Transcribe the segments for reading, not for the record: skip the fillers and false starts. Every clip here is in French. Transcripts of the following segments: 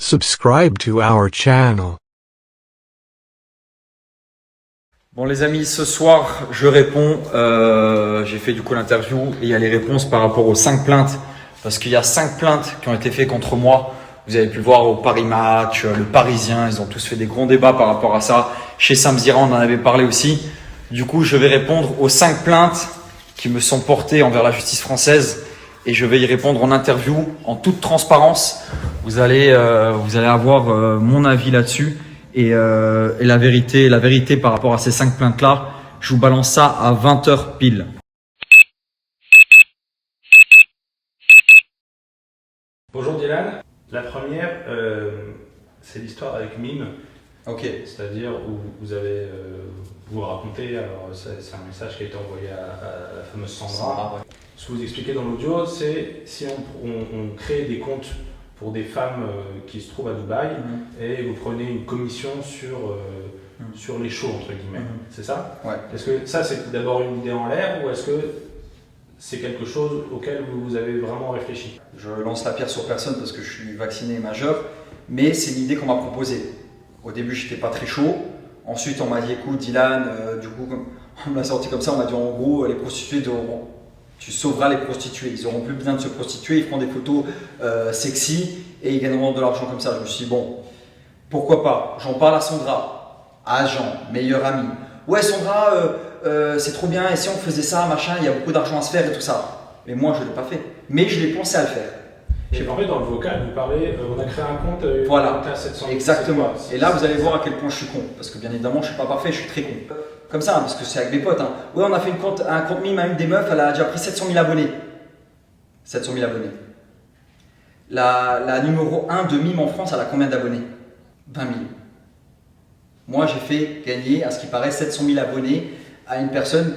Subscribe to our channel. Bon les amis, ce soir je réponds, j'ai fait du coup l'interview et il y a les réponses par rapport aux 5 plaintes, parce qu'il y a 5 plaintes qui ont été faites contre moi. Vous avez pu le voir au Paris Match, le Parisien, ils ont tous fait des grands débats par rapport à ça. Chez Samzira, on en avait parlé aussi. Du coup, je vais répondre aux 5 plaintes qui me sont portées envers la justice française et je vais y répondre en interview, en toute transparence. Vous allez avoir mon avis là-dessus. Et la vérité par rapport à ces 5 plaintes-là, je vous balance ça à 20h pile. Bonjour Dylan, la première, c'est l'histoire avec Mime. Ok. C'est-à-dire où vous racontez, alors c'est un message qui a été envoyé à la fameuse Sandra. Ouais. Ce que vous expliquez dans l'audio, c'est si on crée des comptes pour des femmes qui se trouvent à Dubaï et vous prenez une commission sur les shows, entre guillemets. C'est ça? Ouais. Est-ce que ça, c'est d'abord une idée en l'air ou est-ce que c'est quelque chose auquel vous avez vraiment réfléchi? Je lance la pierre sur personne parce que je suis vacciné et majeur, mais c'est une idée qu'on m'a proposée. Au début, j'étais pas très chaud. Ensuite, on m'a dit, écoute, Dylan, du coup, on me l'a sorti comme ça, on m'a dit, en gros, les prostituées tu sauveras les prostituées. Ils n'auront plus besoin de se prostituer, ils feront des photos sexy et ils gagneront de l'argent comme ça. Je me suis dit, bon, pourquoi pas? J'en parle à Sandra, à Jean, meilleur ami. Ouais, Sandra, c'est trop bien, et si on faisait ça, machin, il y a beaucoup d'argent à se faire et tout ça. Mais moi, je ne l'ai pas fait. Mais je l'ai pensé à le faire. J'ai parlé dans le vocal, vous parlez, on a créé un compte, voilà, à 700 000. Exactement. Et là, vous allez voir à quel point je suis con. Parce que bien évidemment, je ne suis pas parfait, je suis très con. Comme ça, hein, parce que c'est avec mes potes. Hein. Ouais, on a fait un compte Mime à une des meufs, elle a déjà pris 700 000 abonnés. 700 000 abonnés. La numéro 1 de Mime en France, elle a combien d'abonnés? 20 000. Moi, j'ai fait gagner, à ce qui paraît, 700 000 abonnés à une personne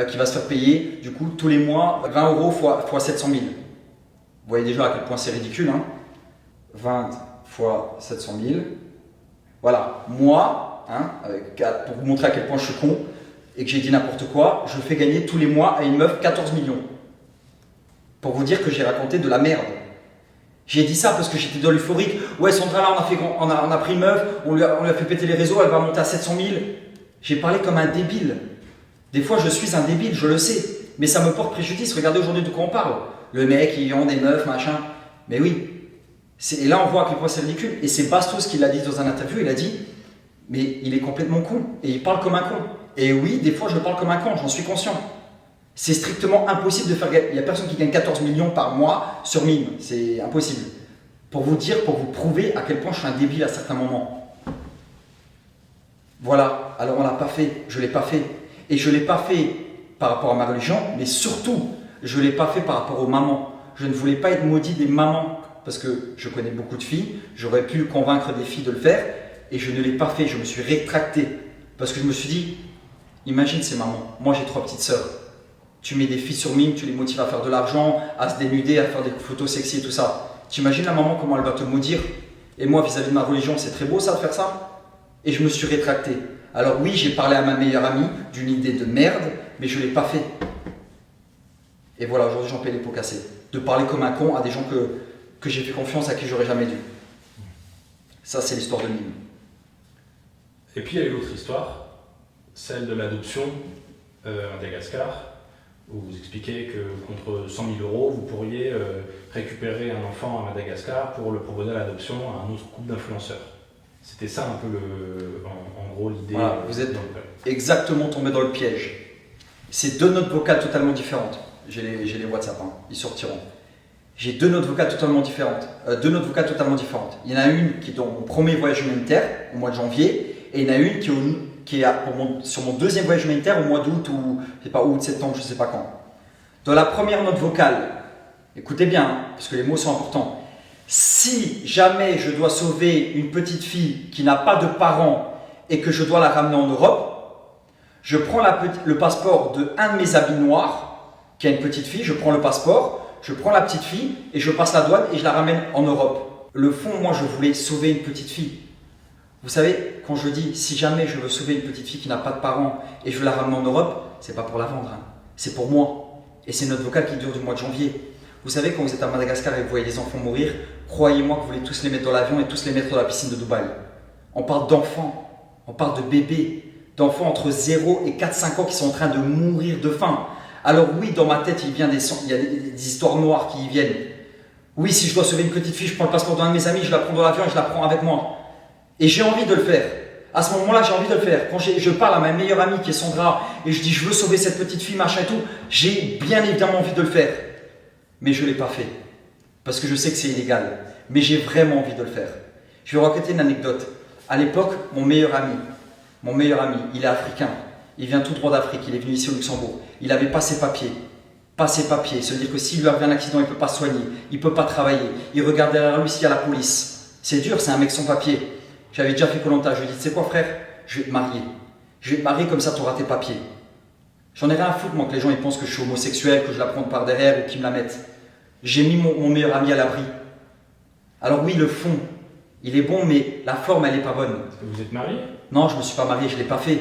qui va se faire payer, du coup, tous les mois, 20 euros fois 700 000. Vous voyez déjà à quel point c'est ridicule. Hein. 20 fois 700 000. Voilà, moi, hein, pour vous montrer à quel point je suis con et que j'ai dit n'importe quoi, je fais gagner tous les mois à une meuf 14 millions. Pour vous dire que j'ai raconté de la merde. J'ai dit ça parce que j'étais dans l'euphorique. Ouais, Sandra, là, on a pris une meuf, on lui a fait péter les réseaux, elle va monter à 700 000. J'ai parlé comme un débile. Des fois, je suis un débile, je le sais. Mais ça me porte préjudice. Regardez aujourd'hui de quoi on parle. Le mec, ils ont des meufs, machin. Mais oui. Et là, on voit à quel point c'est ridicule. Et c'est Bastos qui l'a dit dans un interview. Il a dit, mais il est complètement con. Et il parle comme un con. Et oui, des fois, je parle comme un con. J'en suis conscient. C'est strictement impossible de faire gagner. Il n'y a personne qui gagne 14 millions par mois sur Mime. C'est impossible. Pour vous dire, pour vous prouver à quel point je suis un débile à certains moments. Voilà. Alors, on ne l'a pas fait. Je ne l'ai pas fait. Et je ne l'ai pas fait par rapport à ma religion, mais surtout, je ne l'ai pas fait par rapport aux mamans. Je ne voulais pas être maudit des mamans, parce que je connais beaucoup de filles, j'aurais pu convaincre des filles de le faire, et je ne l'ai pas fait, je me suis rétracté. Parce que je me suis dit, imagine ces mamans, moi j'ai 3 petites sœurs, tu mets des filles sur Mime, tu les motives à faire de l'argent, à se dénuder, à faire des photos sexy et tout ça. Tu imagines la maman, comment elle va te maudire? Et moi, vis-à-vis de ma religion, c'est très beau ça de faire ça? Et je me suis rétracté. Alors oui, j'ai parlé à ma meilleure amie d'une idée de merde, mais je ne l'ai pas fait. Et voilà, aujourd'hui j'en paie les pots cassés. De parler comme un con à des gens que j'ai fait confiance, à qui j'aurais jamais dû. Ça, c'est l'histoire de Mime. Et puis il y a eu l'autre histoire, celle de l'adoption à Madagascar, où vous expliquez que contre 100 000 euros, vous pourriez récupérer un enfant à Madagascar pour le proposer à l'adoption à un autre couple d'influenceurs. C'était ça un peu en gros l'idée. Voilà, vous êtes exactement tombé dans le piège. C'est 2 notes vocales totalement différentes. J'ai les WhatsApp, hein, ils sortiront. J'ai 2 notes vocales totalement différentes. Il y en a une qui est dans mon premier voyage humanitaire au mois de janvier, et il y en a une qui est sur mon 2e voyage humanitaire au mois d'août ou je sais pas, août, septembre, je ne sais pas quand. Dans la première note vocale, écoutez bien, hein, parce que les mots sont importants. Si jamais je dois sauver une petite fille qui n'a pas de parents et que je dois la ramener en Europe, je prends le passeport de un de mes habits noirs, qui a une petite fille, je prends le passeport, je prends la petite fille et je passe la douane et je la ramène en Europe. Le fond, moi, je voulais sauver une petite fille. Vous savez, quand je dis si jamais je veux sauver une petite fille qui n'a pas de parents et je veux la ramener en Europe, c'est pas pour la vendre, hein. C'est pour moi. Et c'est notre vocal qui dure du mois de janvier. Vous savez, quand vous êtes à Madagascar et que vous voyez des enfants mourir, croyez-moi que vous voulez tous les mettre dans l'avion et tous les mettre dans la piscine de Dubaï. On parle d'enfants, on parle de bébés, d'enfants entre 0 et 4-5 ans qui sont en train de mourir de faim. Alors oui, dans ma tête, il y a des histoires noires qui y viennent. Oui, si je dois sauver une petite fille, je prends le passeport d'un de mes amis, je la prends dans l'avion et je la prends avec moi. Et j'ai envie de le faire. À ce moment-là, j'ai envie de le faire. Quand je parle à ma meilleure amie qui est Sandra et je dis je veux sauver cette petite fille, machin et tout, j'ai bien évidemment envie de le faire. Mais je ne l'ai pas fait. Parce que je sais que c'est illégal. Mais j'ai vraiment envie de le faire. Je vais vous raconter une anecdote. À l'époque, mon meilleur ami, il est africain. Il vient tout droit d'Afrique. Il est venu ici au Luxembourg. Il n'avait pas ses papiers. Pas ses papiers. Se dire que s'il lui arrive un accident, il ne peut pas se soigner. Il ne peut pas travailler. Il regarde derrière lui s'il y a la police. C'est dur, c'est un mec sans papier. J'avais déjà fait Koh-Lanta. Je lui ai dit, tu sais quoi frère, je vais te marier. Je vais te marier comme ça, tu auras tes papiers. J'en ai rien à foutre, moi, que les gens ils pensent que je suis homosexuel, que je la prends par derrière ou qu'ils me la mettent. J'ai mis mon meilleur ami à l'abri. Alors oui, le fond, il est bon, mais la forme, elle n'est pas bonne. Est-ce que vous êtes marié? Non, je ne me suis pas marié, je ne l'ai pas fait.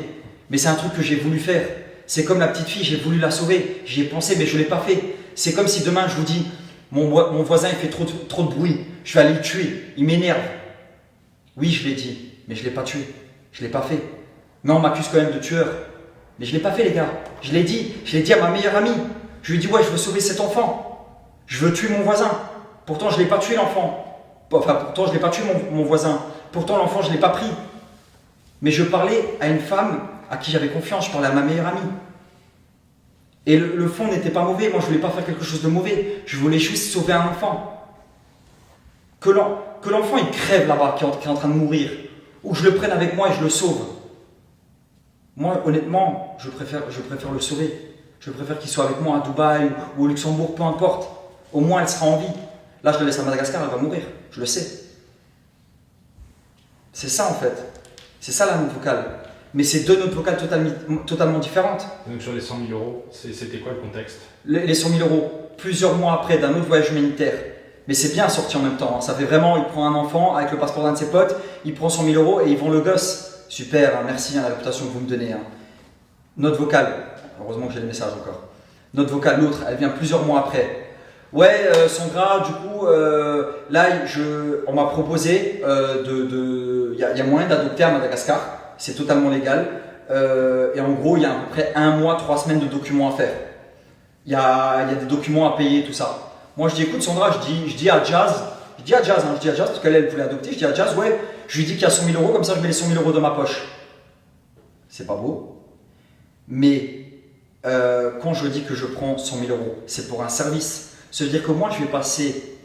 Mais c'est un truc que j'ai voulu faire. C'est comme la petite fille, j'ai voulu la sauver. J'y ai pensé, mais je ne l'ai pas fait. C'est comme si demain, je vous dis, mon voisin, il fait trop de bruit. Je vais aller le tuer. Il m'énerve. Oui, je l'ai dit, mais je ne l'ai pas tué. Je ne l'ai pas fait. Mais on m'accuse quand même de tueur. Mais je ne l'ai pas fait, les gars. Je l'ai dit à ma meilleure amie. Je lui ai dit, ouais, je veux sauver cet enfant. Je veux tuer mon voisin. Pourtant, je ne l'ai pas tué, l'enfant. Enfin, pourtant, je ne l'ai pas tué, mon voisin. Pourtant, l'enfant, je ne l'ai pas pris. Mais je parlais à une femme à qui j'avais confiance. Je parlais à ma meilleure amie. Et le fond n'était pas mauvais. Moi, je ne voulais pas faire quelque chose de mauvais. Je voulais juste sauver un enfant. Que l'enfant, il crève là-bas, qui est en train de mourir. Ou que je le prenne avec moi et je le sauve. Moi, honnêtement, je préfère le sauver. Je préfère qu'il soit avec moi à Dubaï ou au Luxembourg, peu importe. Au moins, elle sera en vie. Là, je la laisse à Madagascar, elle va mourir. Je le sais. C'est ça, en fait. C'est ça, la note vocale. Mais c'est deux notes vocales totalement différentes. Donc, sur les 100 000 euros, c'était quoi le contexte? Les 100 000 euros, plusieurs mois après, d'un autre voyage humanitaire. Mais c'est bien sorti en même temps. Hein. Ça fait vraiment, il prend un enfant avec le passeport d'un de ses potes, il prend 100 000 euros et ils vend le gosse. Super, hein, merci, la réputation que vous me donnez. Hein. Note vocale, heureusement que j'ai le message encore. Note vocale, l'autre, elle vient plusieurs mois après. Ouais, Sandra, du coup, là, on m'a proposé il y a moyen d'adopter à Madagascar. C'est totalement légal. Et en gros, il y a à peu près 1 mois, 3 semaines de documents à faire. Il y a des documents à payer, tout ça. Moi, je dis, écoute, Sandra, je dis à Jazz, parce qu'elle voulait adopter, je dis à Jazz, ouais, je lui dis qu'il y a 100 000 euros, comme ça, je mets les 100 000 euros dans ma poche. C'est pas beau. Mais quand je dis que je prends 100 000 euros, c'est pour un service. Ça veut dire que moi, je vais passer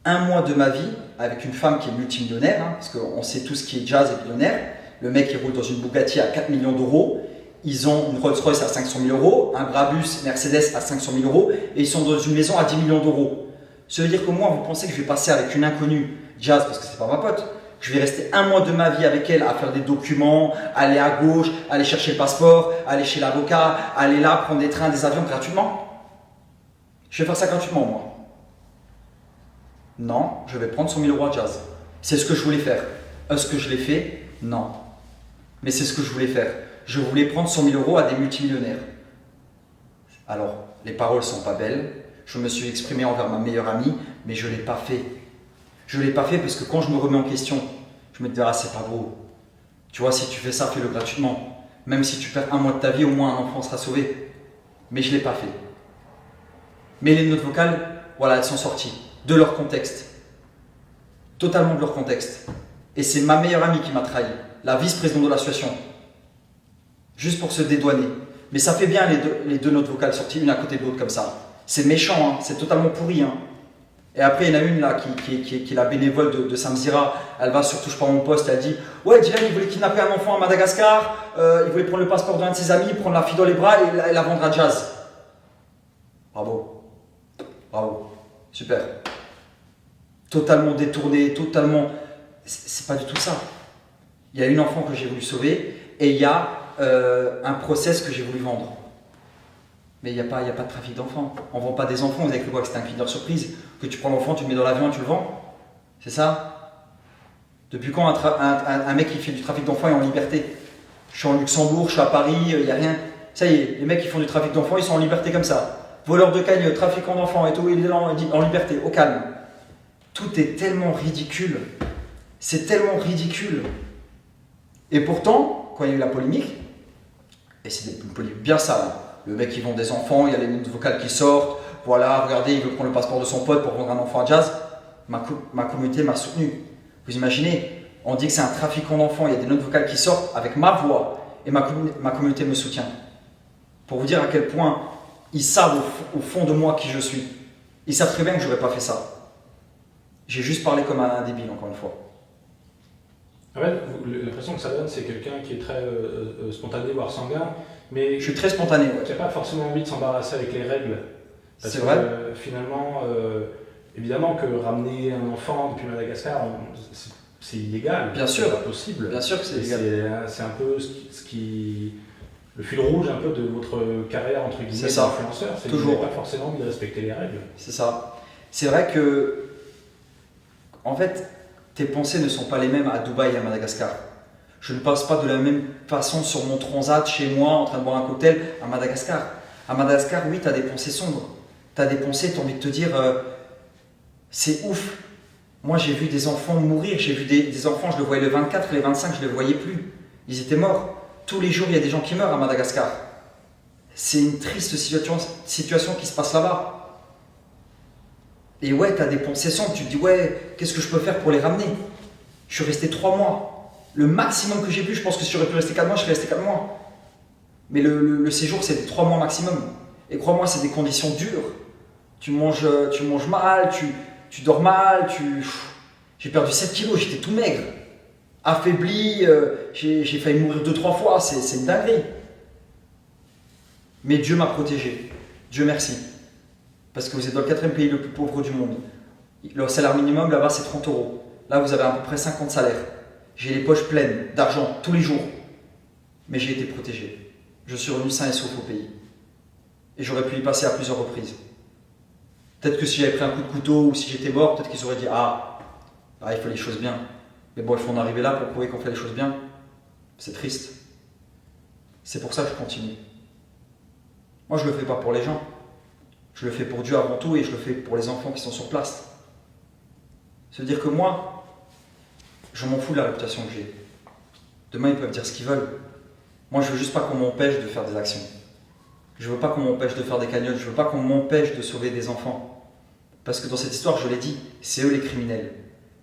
1 mois de ma vie avec une femme qui est multimillionnaire, hein, parce qu'on sait tous qui est Jazz est millionnaire. Le mec, il roule dans une Bugatti à 4 millions d'euros. Ils ont une Rolls-Royce à 500 000 euros, un Brabus Mercedes à 500 000 euros, et ils sont dans une maison à 10 millions d'euros. Ça veut dire que moi, vous pensez que je vais passer avec une inconnue, Jazz, parce que c'est pas ma pote. Je vais rester 1 mois de ma vie avec elle à faire des documents, aller à gauche, aller chercher le passeport, aller chez l'avocat, aller là, prendre des trains, des avions gratuitement. Je vais faire ça gratuitement, moi. Non, je vais prendre 100 000 euros à Jazz. C'est ce que je voulais faire. Est-ce que je l'ai fait? Non. Mais c'est ce que je voulais faire. Je voulais prendre 100 000 euros à des multimillionnaires. Alors, les paroles sont pas belles. Je me suis exprimé envers ma meilleure amie, mais je ne l'ai pas fait. Je ne l'ai pas fait parce que quand je me remets en question, je me dis, ah, c'est pas beau. Tu vois, si tu fais ça, fais-le gratuitement. Même si tu perds 1 mois de ta vie, au moins un enfant sera sauvé. Mais je ne l'ai pas fait. Mais les notes vocales, voilà, elles sont sorties de leur contexte. Totalement de leur contexte. Et c'est ma meilleure amie qui m'a trahi, la vice-présidente de l'association. Juste pour se dédouaner. Mais ça fait bien les deux notes vocales sorties une à côté de l'autre comme ça. C'est méchant, hein, c'est totalement pourri. Hein. Et après, il y en a une là qui est la bénévole de Samzira. Elle va sur Touche pas mon poste, elle dit « Ouais, Dylan, il voulait kidnapper un enfant à Madagascar, il voulait prendre le passeport d'un de ses amis, prendre la fille dans les bras et la vendre à Jazz. » Bravo. Bravo. Super. Totalement détourné, totalement... C'est pas du tout ça. Il y a une enfant que j'ai voulu sauver et il y a un process que j'ai voulu vendre. Mais il n'y a pas de trafic d'enfants. On ne vend pas des enfants. Vous avez cru quoi, que c'était un Kinder Surprise? Que tu prends l'enfant, tu le mets dans l'avion et tu le vends? C'est ça? Depuis quand un mec qui fait du trafic d'enfants est en liberté? Je suis en Luxembourg, je suis à Paris, il n'y a rien. Ça y est, les mecs qui font du trafic d'enfants, ils sont en liberté comme ça. voleur de cagnotte, trafiquant d'enfants et tout, il est en liberté, au calme. Tout est tellement ridicule. C'est tellement ridicule. Et pourtant, quand il y a eu la polémique, et c'est une polémique bien sale, le mec qui vend des enfants, il y a les notes vocales qui sortent, voilà, regardez, il veut prendre le passeport de son pote pour vendre un enfant à Jazz. Ma communauté m'a soutenu. Vous imaginez, on dit que c'est un trafiquant d'enfants, il y a des notes vocales qui sortent avec ma voix, et ma communauté me soutient. Pour vous dire à quel point ils savent au fond de moi qui je suis. Ils savent très bien que je n'aurais pas fait ça. J'ai juste parlé comme un débile, encore une fois. En fait, l'impression que ça donne, c'est quelqu'un qui est très spontané, voire sanguin, mais Je suis très spontané. qui n'a pas forcément envie de s'embarrasser avec les règles. Parce C'est que, vrai. finalement, évidemment que ramener un enfant depuis Madagascar, c'est illégal. Bien sûr. C'est pas possible. Bien sûr que c'est Et légal. c'est un peu le fil rouge un peu de votre carrière entre guillemets C'est ça. d'influenceur. C'est que vous Toujours. n'avez pas forcément envie de respecter les règles. C'est ça. C'est vrai que, en fait, tes pensées ne sont pas les mêmes à Dubaï et à Madagascar. Je ne passe pas de la même façon sur mon transat chez moi en train de boire un cocktail à Madagascar. À Madagascar, oui, tu as des pensées sombres. Tu as des pensées, tu as envie de te dire c'est ouf. Moi, j'ai vu des enfants mourir. J'ai vu des enfants, je le voyais le 24, les 25, je ne les voyais plus. Ils étaient morts. Tous les jours, il y a des gens qui meurent à Madagascar. C'est une triste situation qui se passe là-bas. Et ouais, tu as des pensées sombres. Tu te dis, ouais, qu'est-ce que je peux faire pour les ramener? Je suis resté 3 mois. Le maximum que j'ai pu, je pense que si j'aurais pu rester 4 mois, je serais resté 4 mois. Mais le séjour, c'était 3 mois maximum. Et crois-moi, c'est des conditions dures. Tu manges mal, tu dors mal, J'ai perdu 7 kilos, j'étais tout maigre. Affaibli, j'ai failli mourir 2-3 fois, c'est une dinguerie. Mais Dieu m'a protégé. Dieu merci. Parce que vous êtes dans le 4e pays le plus pauvre du monde. Le salaire minimum là-bas, c'est 30 €. Là, vous avez à peu près 50 salaires. J'ai les poches pleines d'argent tous les jours. Mais j'ai été protégé. Je suis revenu sain et sauf au pays. Et j'aurais pu y passer à plusieurs reprises. Peut-être que si j'avais pris un coup de couteau ou si j'étais mort, peut-être qu'ils auraient dit il fait les choses bien. Mais bon, il faut en arriver là pour prouver qu'on fait les choses bien. C'est triste. C'est pour ça que je continue. Moi, je ne le fais pas pour les gens. Je le fais pour Dieu avant tout et je le fais pour les enfants qui sont sur place. C'est-à-dire que moi, je m'en fous de la réputation que j'ai. Demain, ils peuvent dire ce qu'ils veulent. Moi, je veux juste pas qu'on m'empêche de faire des actions. Je veux pas qu'on m'empêche de faire des cagnottes. Je veux pas qu'on m'empêche de sauver des enfants. Parce que dans cette histoire, je l'ai dit, c'est eux les criminels.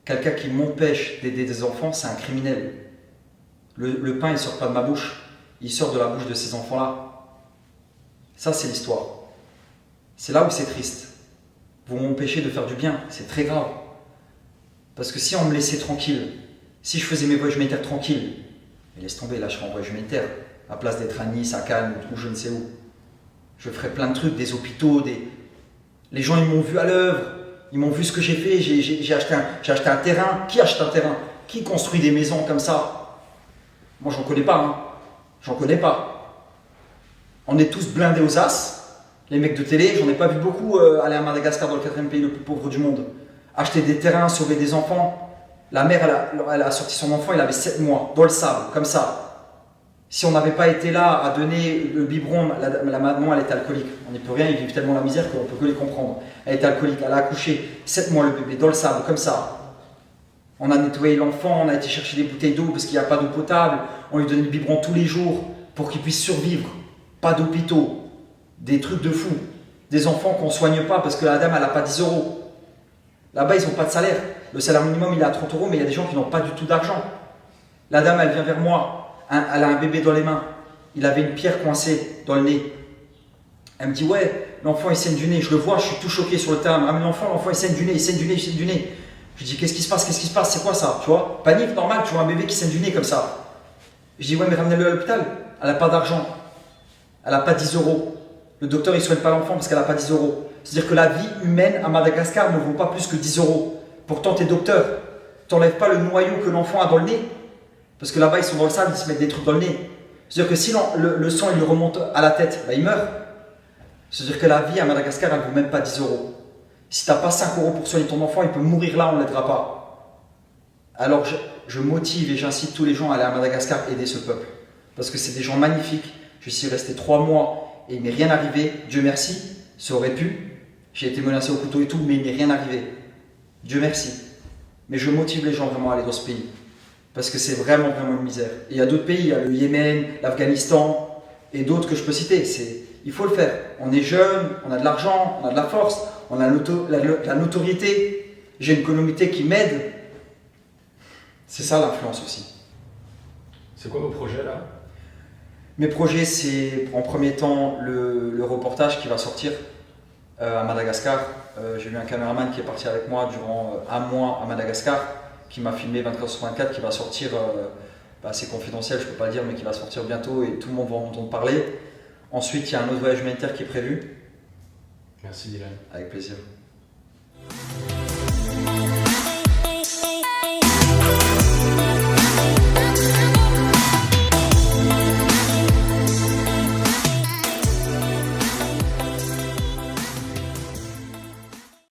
Quelqu'un qui m'empêche d'aider des enfants, c'est un criminel. Le pain, il sort pas de ma bouche. Il sort de la bouche de ces enfants-là. Ça, c'est l'histoire. C'est là où c'est triste. Vous m'empêchez de faire du bien. C'est très grave. Parce que si on me laissait tranquille, si je faisais mes voyages humanitaires tranquilles, mais laisse tomber, là je serais en voyage humanitaire, à place d'être à Nice, à Cannes ou je ne sais où. Je ferais plein de trucs, des hôpitaux, Les gens ils m'ont vu à l'œuvre, ils m'ont vu ce que j'ai fait, j'ai acheté un terrain. Qui achète un terrain? Qui construit des maisons comme ça? Moi j'en connais pas, hein. J'en connais pas. On est tous blindés aux as. Les mecs de télé, j'en ai pas vu beaucoup aller à Madagascar dans le 4e pays le plus pauvre du monde. Acheter des terrains, sauver des enfants. La mère, elle a sorti son enfant, il avait 7 mois, dans le sable, comme ça. Si on n'avait pas été là à donner le biberon, la maman, elle était alcoolique. On n'y peut rien, ils vivent tellement la misère qu'on ne peut que les comprendre. Elle était alcoolique, elle a accouché, 7 mois le bébé, dans le sable, comme ça. On a nettoyé l'enfant, on a été chercher des bouteilles d'eau parce qu'il n'y a pas d'eau potable. On lui donnait le biberon tous les jours pour qu'il puisse survivre. Pas d'hôpitaux. Des trucs de fou. Des enfants qu'on ne soigne pas parce que la dame, elle n'a pas 10 €. Là-bas, ils n'ont pas de salaire. Le salaire minimum, il est à 30 €, mais il y a des gens qui n'ont pas du tout d'argent. La dame, elle vient vers moi. Elle a un bébé dans les mains. Il avait une pierre coincée dans le nez. Elle me dit, ouais, l'enfant, il saigne du nez. Je le vois, je suis tout choqué sur le terrain. Ah, mais l'enfant, il saigne du nez, il saigne du nez, il saigne du nez. Je dis, qu'est-ce qui se passe? C'est quoi ça? Tu vois? Panique normale, tu vois un bébé qui saigne du nez comme ça. Je dis, ouais, mais ramenez-le à l'hôpital. Elle n'a pas d'argent. Elle n'a pas 10 €. Le docteur, il ne soigne pas l'enfant parce qu'elle n'a pas 10 €. C'est-à-dire que la vie humaine à Madagascar ne vaut pas plus que 10 €. Pourtant, tu es docteur. Tu n'enlèves pas le noyau que l'enfant a dans le nez. Parce que là-bas, ils sont dans le sable, ils se mettent des trucs dans le nez. C'est-à-dire que si le sang il lui remonte à la tête, il meurt. C'est-à-dire que la vie à Madagascar, elle ne vaut même pas 10 €. Si tu n'as pas 5 € pour soigner ton enfant, il peut mourir là, on ne l'aidera pas. Alors, je motive et j'incite tous les gens à aller à Madagascar aider ce peuple. Parce que c'est des gens magnifiques. Je suis resté 3 mois et il m'est rien arrivé, Dieu merci. Ça aurait pu. J'ai été menacé au couteau et tout, mais il n'est rien arrivé. Dieu merci. Mais je motive les gens vraiment à aller dans ce pays. Parce que c'est vraiment une misère. Et il y a d'autres pays, il y a le Yémen, l'Afghanistan et d'autres que je peux citer. Il faut le faire. On est jeune, on a de l'argent, on a de la force, on a la notoriété. J'ai une communauté qui m'aide. C'est ça l'influence aussi. C'est quoi vos projets là? Mes projets, c'est en premier temps le reportage qui va sortir à Madagascar. J'ai eu un caméraman qui est parti avec moi durant un mois à Madagascar, qui m'a filmé 24/24, qui va sortir, c'est confidentiel, je ne peux pas le dire, mais qui va sortir bientôt et tout le monde va en entendre parler. Ensuite, il y a un autre voyage humanitaire qui est prévu. Merci Dylan. Avec plaisir.